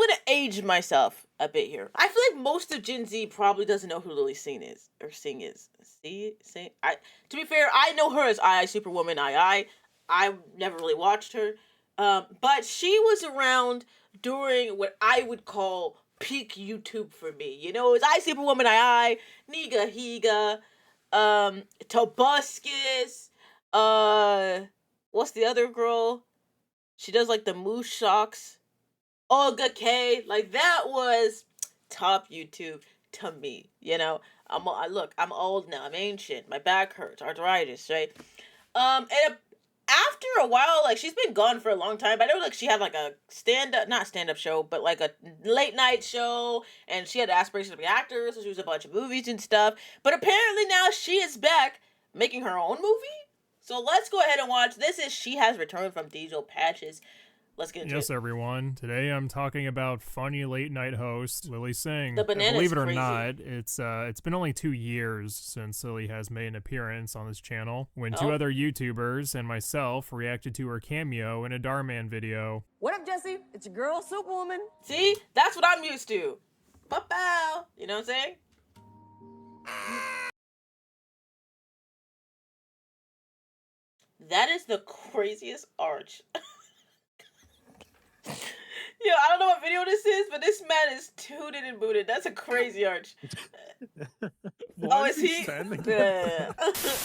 gonna age myself a bit here. I feel like most of Gen Z probably doesn't know who Lilly Singh is. Singh. To be fair, I know her as I Superwoman. I never really watched her, but she was around during what I would call peak YouTube for me. You know, it was I Superwoman. Niga Higa, Tobuscus. What's the other girl? She does like the moose shocks. Olga K. Like that was top YouTube to me. You know, I'm old now. I'm ancient. My back hurts. Arthritis, right? And after a while, like she's been gone for a long time. But I know like she had like a not stand up show, but like a late night show, and she had aspirations to be an actor, so she was a bunch of movies and stuff. But apparently now she is back making her own movie. So let's go ahead and watch. This is She Has Returned from Diesel Patches. Let's get into it. Yes, everyone. Today I'm talking about funny late night host Lilly Singh. The banana's believe it or crazy. not, it's been only 2 years since Lilly has made an appearance on this channel, when 2 other YouTubers and myself reacted to her cameo in a Darman video. What up, Jesse? It's your girl, Superwoman. See? That's what I'm used to. Pow. You know what I'm saying? That is the craziest arch. Yo, I don't know what video this is, but this man is tooted and booted. That's a crazy arch. Oh, is he? Yeah.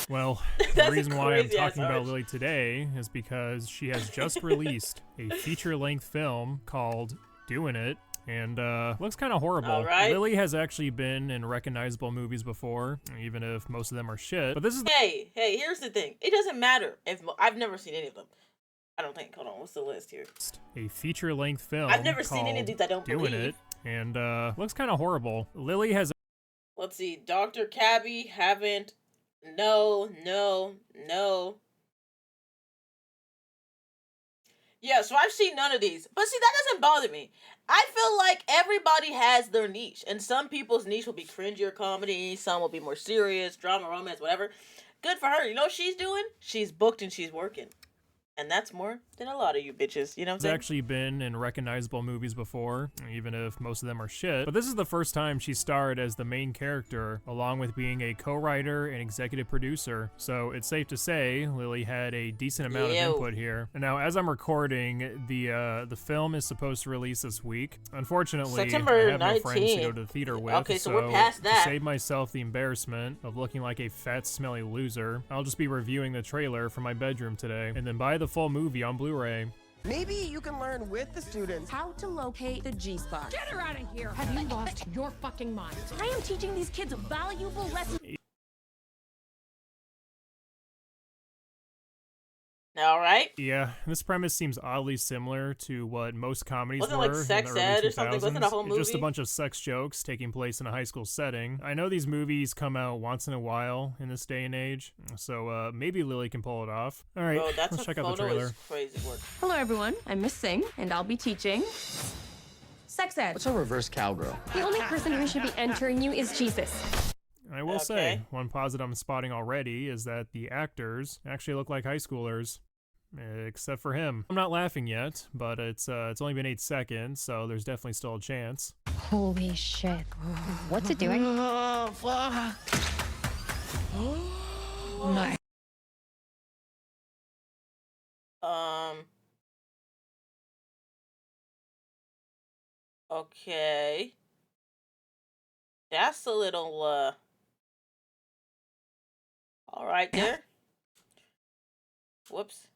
Well, the reason why I'm talking about Lilly today is because she has just released a feature-length film called Doing It, and looks kind of horrible. All right. Lilly has actually been in recognizable movies before, even if most of them are shit. But this is Hey, here's the thing. It doesn't matter if I've never seen any of them. I don't think. Hold on, what's the list here? A feature-length film. I've never seen any of these. I don't Doing believe. It, and looks kind of horrible. Lilly has. Let's see. Dr. Cabby, haven't. No. Yeah, so I've seen none of these. But see, that doesn't bother me. I feel like everybody has their niche. And some people's niche will be cringier comedy. Some will be more serious, drama, romance, whatever. Good for her. You know what she's doing? She's booked and she's working. And that's more than a lot of you bitches, you know what I'm saying? She's actually been in recognizable movies before, even if most of them are shit. But this is the first time she starred as the main character, along with being a co-writer and executive producer. So it's safe to say Lilly had a decent amount of input here. And now, as I'm recording, the film is supposed to release this week. Unfortunately, September I have 19th. no friends to go to the theater with. Okay, so we're past that. To save myself the embarrassment of looking like a fat, smelly loser, I'll just be reviewing the trailer from my bedroom today, and then buy the full movie on Blu-ray. Maybe you can learn with the students how to locate the G-spot. Get her out of here! Have you lost your fucking mind? I am teaching these kids valuable lessons. All right. Yeah, this premise seems oddly similar to what most comedies Wasn't were it like sex in the early ed 2000s. or something? Wasn't it a whole movie? Just a bunch of sex jokes taking place in a high school setting. I know these movies come out once in a while in this day and age, so maybe Lilly can pull it off. All right, Bro, let's check out the trailer. Crazy work. Hello, everyone. I'm Miss Singh, and I'll be teaching sex ed. What's a reverse cowgirl? The only person who should be entering you is Jesus. I will say, one positive I'm spotting already is that the actors actually look like high schoolers. Except for him. I'm not laughing yet, but it's only been 8 seconds, so there's definitely still a chance. Holy shit. What's it doing? Oh, fuck. My. Okay. That's a little, all right there. Whoops.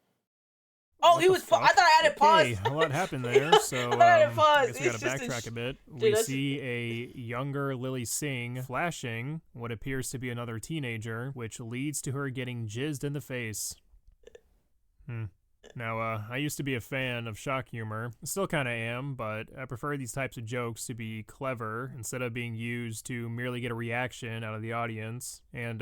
Oh, What he the was. fuck? I thought I had it paused. Okay, a lot happened there, so I I guess we gotta backtrack a bit. We see a younger Lilly Singh flashing what appears to be another teenager, which leads to her getting jizzed in the face. Now, I used to be a fan of shock humor. Still kinda am, but I prefer these types of jokes to be clever instead of being used to merely get a reaction out of the audience. And,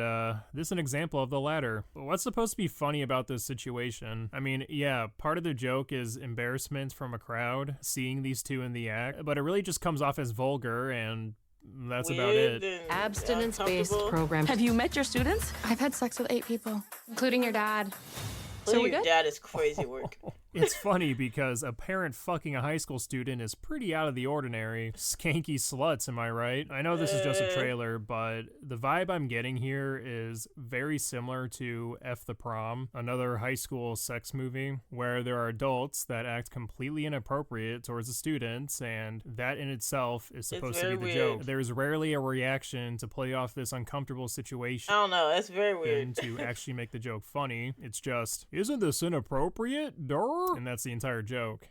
this is an example of the latter. But what's supposed to be funny about this situation? I mean, yeah, part of the joke is embarrassment from a crowd seeing these two in the act, but it really just comes off as vulgar, and that's about it. Abstinence-based program. Have you met your students? I've had sex with 8 people, including your dad. So your dad is crazy work. It's funny because a parent fucking a high school student is pretty out of the ordinary. Skanky sluts, am I right? I know this is just a trailer, but the vibe I'm getting here is very similar to F the Prom, another high school sex movie, where there are adults that act completely inappropriate towards the students, and that in itself is supposed to be the joke. There's rarely a reaction to play off this uncomfortable situation. I don't know, that's very weird. To actually make the joke funny. It's just, isn't this inappropriate? Duh. And that's the entire joke.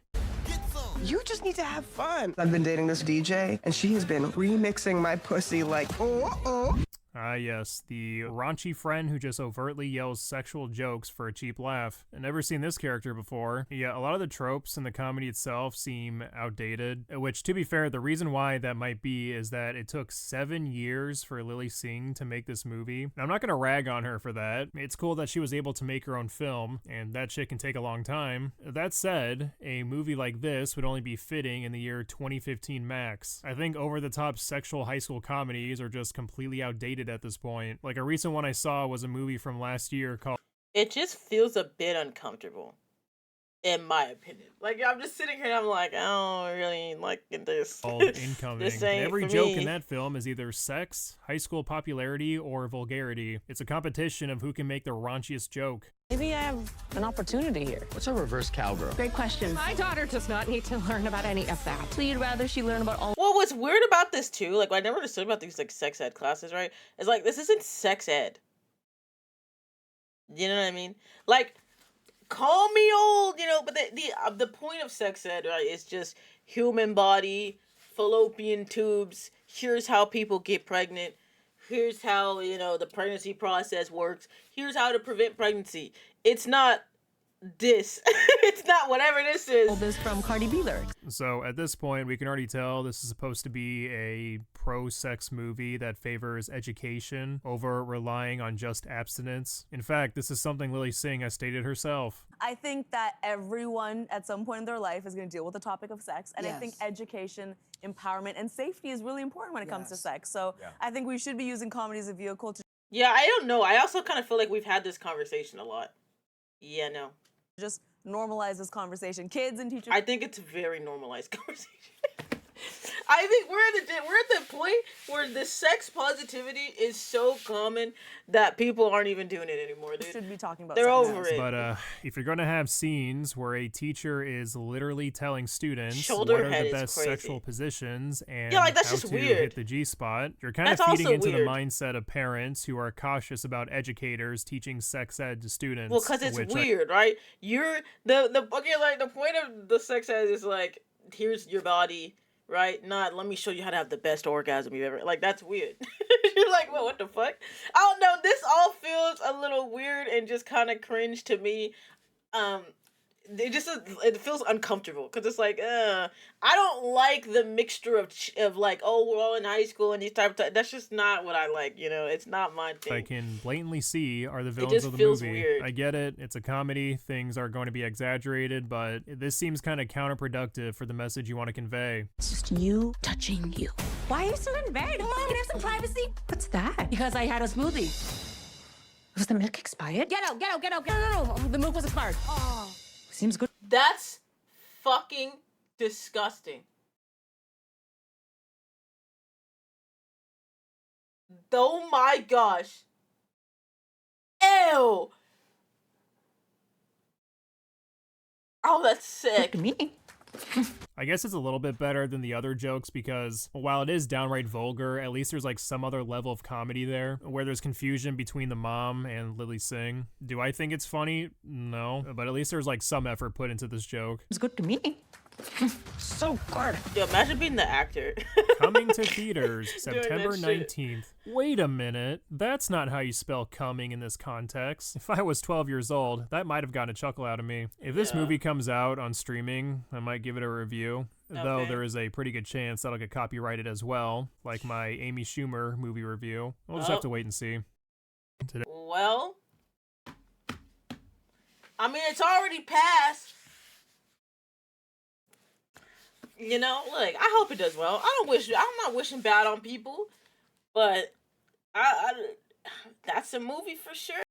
You just need to have fun. I've been dating this DJ, and she has been remixing my pussy like, oh. Ah, yes, the raunchy friend who just overtly yells sexual jokes for a cheap laugh. I've never seen this character before. Yeah, a lot of the tropes in the comedy itself seem outdated, which, to be fair, the reason why that might be is that it took 7 years for Lilly Singh to make this movie. And I'm not gonna rag on her for that. It's cool that she was able to make her own film, and that shit can take a long time. That said, a movie like this would only be fitting in the year 2015 max. I think over-the-top sexual high school comedies are just completely outdated at this point. Like, a recent one I saw was a movie from last year called... It just feels a bit uncomfortable, in my opinion. Like, I'm just sitting here and I'm like, I don't really like this. Incoming. This ain't Every for joke me. in that film is either sex, high school popularity, or vulgarity. It's a competition of who can make the raunchiest joke. Maybe I have an opportunity here. What's a reverse cowgirl? Great question. My daughter does not need to learn about any of that. We'd rather she learn about all. Well, what's weird about this too, like what I never understood about these like sex ed classes, right? Is like this isn't sex ed. You know what I mean? Like, call me old, you know, but the point of sex ed, right, is just human body, fallopian tubes. Here's how people get pregnant. Here's how, you know, the pregnancy process works. Here's how to prevent pregnancy. It's not this. It's not whatever this is. This from Cardi B lyrics. So at this point, we can already tell this is supposed to be a pro-sex movie that favors education over relying on just abstinence. In fact, this is something Lilly Singh has stated herself. I think that everyone at some point in their life is going to deal with the topic of sex, and I think education, empowerment, and safety is really important when it comes to sex. So I think we should be using comedy as a vehicle to... Yeah, I don't know. I also kind of feel like we've had this conversation a lot. Yeah, no. Just normalize this conversation. Kids and teachers... I think it's a very normalized conversation. I think we're at the point where the sex positivity is so common that people aren't even doing it anymore, dude. should be talking about They're sex. over it. But if you're going to have scenes where a teacher is literally telling students Shoulder what are head the is best crazy. sexual positions and Yeah, like, that's how just to weird. hit the G-spot, you're kind of That's feeding also into weird. the mindset of parents who are cautious about educators teaching sex ed to students. Well, because it's which weird, right? You're okay, like the point of the sex ed is like, here's your body, right? Not let me show you how to have the best orgasm you've ever. Like, that's weird. You're like, well, what the fuck? I don't know. This all feels a little weird and just kind of cringe to me. It feels uncomfortable because it's like, I don't like the mixture of like, oh, we're all in high school and these type of that's just not what I like, you know. It's not my thing. I can blatantly see are the villains just of the feels movie. weird. I get it. It's a comedy. Things are going to be exaggerated, but this seems kind of counterproductive for the message you want to convey. It's just you touching you. Why are you still in bed? Come on, can I have some privacy? What's that? Because I had a smoothie. Was the milk expired? Get out, get out, get out, get out. No, the milk was expired. Oh. Seems good. That's fucking disgusting. Oh my gosh. Ew. Oh, that's sick. To me. I guess it's a little bit better than the other jokes because while it is downright vulgar, at least there's like some other level of comedy there where there's confusion between the mom and Lilly Singh. Do I think it's funny? No, but at least there's like some effort put into this joke. It's good to me. So good. Yo, imagine being the actor. Coming to theaters Doing that September shit. 19th. Wait a minute, that's not how you spell coming in this context. If I was 12 years old, that might have gotten a chuckle out of me. If this movie comes out on streaming, I might give it a review. Though Okay. there is a pretty good chance that'll get copyrighted as well, like my Amy Schumer movie review. We'll just have to wait and see. Well, I mean, it's already passed. You know, look, I hope it does well. I'm not wishing bad on people, but I that's a movie for sure.